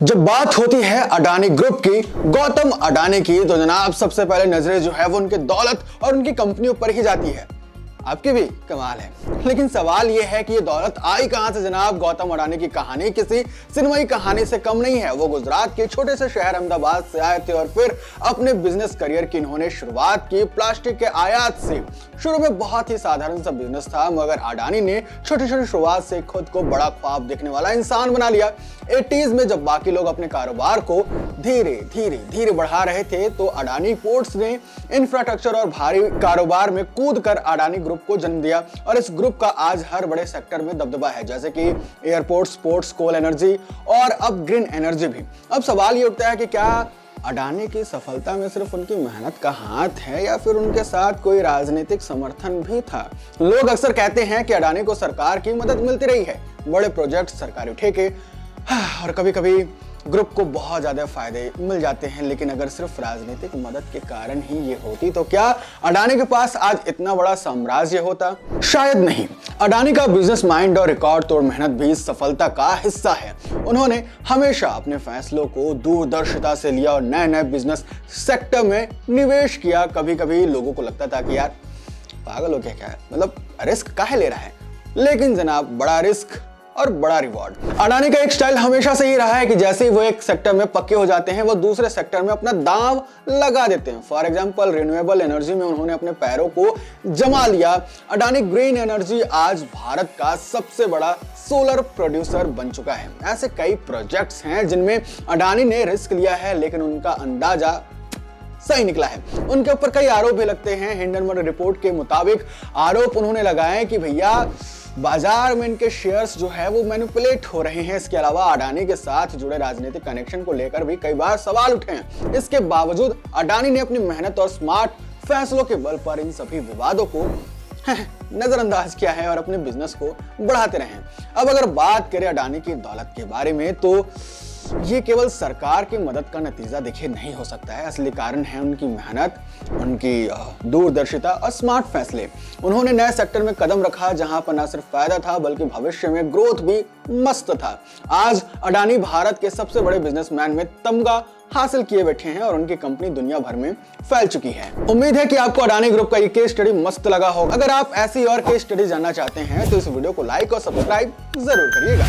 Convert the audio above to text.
जब बात होती है अडानी ग्रुप की, गौतम अडानी की, तो जनाब सबसे पहले नजरें जो है वो उनके दौलत और उनकी कंपनियों पर ही जाती है। आपकी भी कमाल है। लेकिन सवाल यह है कि ये दौलत आई कहां से जनाब। गौतम अडानी की कहानी किसी सिनेमाई कहानी से कम नहीं है। वो गुजरात के छोटे से शहर अहमदाबाद से आए थे और फिर अपने बिजनेस करियर की इन्होंने शुरुआत की प्लास्टिक के आयात से। शुरू में बहुत ही साधारण सा बिजनेस था, मगर अडानी ने छोटी छोटी शुरुआत से खुद को बड़ा ख्वाब देखने वाला इंसान बना लिया। 80s में जब बाकी लोग अपने कारोबार को धीरे धीरे धीरे बढ़ा रहे थे, तो अडानी पोर्ट्स ने इंफ्रास्ट्रक्चर और भारी कारोबार में कूद कर अडानी ग्रुप को जन्म दिया। और इस ग्रुप का आज हर बड़े सेक्टर में दबदबा है, जैसे कि एयरपोर्ट, स्पोर्ट्स, कोल एनर्जी और अब ग्रीन एनर्जी भी। अब सवाल ये उठता है कि क्या अडानी की सफलता में सिर्फ उनकी मेहनत का हाथ है या फिर उनके साथ कोई राजनीतिक समर्थन भी था। लोग अक्सर कहते हैं कि अडानी को सरकार की मदद मिलती रही है, बड़े प्रोजेक्ट, सरकारी ठेके और कभी कभी ग्रुप को बहुत ज्यादा फायदे मिल जाते हैं। लेकिन अगर सिर्फ राजनीतिक मदद के कारण ही ये होती, तो क्या अडानी के पास आज इतना बड़ा साम्राज्य होता? शायद नहीं। अडानी का बिजनेस माइंड और रिकॉर्ड तोड़ मेहनत भी इस सफलता का हिस्सा है। उन्होंने हमेशा अपने फैसलों को दूरदर्शिता से लिया और नए नए बिजनेस सेक्टर में निवेश किया। कभी कभी लोगों को लगता था कि यार पागल हो क्या है, मतलब रिस्क काहे ले रहा है, लेकिन जनाब बड़ा रिस्क और बड़ा रिवॉर्ड। अडानी का एक स्टाइल हमेशा से ही रहा है कि जैसे ही वो एक सेक्टर में पक्के हो जाते हैं, वो दूसरे सेक्टर में अपना दांव लगा देते हैं। फॉर एग्जांपल रिन्यूएबल एनर्जी में उन्होंने अपने पैरों को जमा लिया। अडानी ग्रीन एनर्जी आज भारत का सबसे बड़ा सोलर प्रोड्यूसर बन चुका है। ऐसे कई प्रोजेक्ट्स हैं जिनमें अडानी ने रिस्क लिया है, लेकिन उनका अंदाजा सही निकला है। उनके ऊपर कई आरोप भी लगते हैं। हिंडनबर्ग रिपोर्ट के मुताबिक आरोप उन्होंने लगाए कि भैया बाजार में इनके शेयर्स जो है वो मैनिपुलेट हो रहे हैं। इसके अलावा अडानी के साथ जुड़े राजनीतिक कनेक्शन को लेकर भी कई बार सवाल उठे हैं। इसके बावजूद अडानी ने अपनी मेहनत और स्मार्ट फैसलों के बल पर इन सभी विवादों को नजरअंदाज किया है और अपने बिजनेस को बढ़ाते रहे हैं। अब अगर बात करें अडानी की दौलत के बारे में, तो ये केवल सरकार की मदद का नतीजा देखिए नहीं हो सकता है। असली कारण है उनकी मेहनत, उनकी दूरदर्शिता और स्मार्ट फैसले। उन्होंने नए सेक्टर में कदम रखा जहां पर न सिर्फ फायदा था बल्कि भविष्य में ग्रोथ भी मस्त था। आज अडानी भारत के सबसे बड़े बिजनेसमैन में तमगा हासिल किए बैठे हैं और उनकी कंपनी दुनिया भर में फैल चुकी है। उम्मीद है कि आपको अडानी ग्रुप का ये केस स्टडी मस्त लगा होगा। अगर आप ऐसी और केस स्टडी जानना चाहते हैं तो इस वीडियो को लाइक और सब्सक्राइब जरूर करिएगा।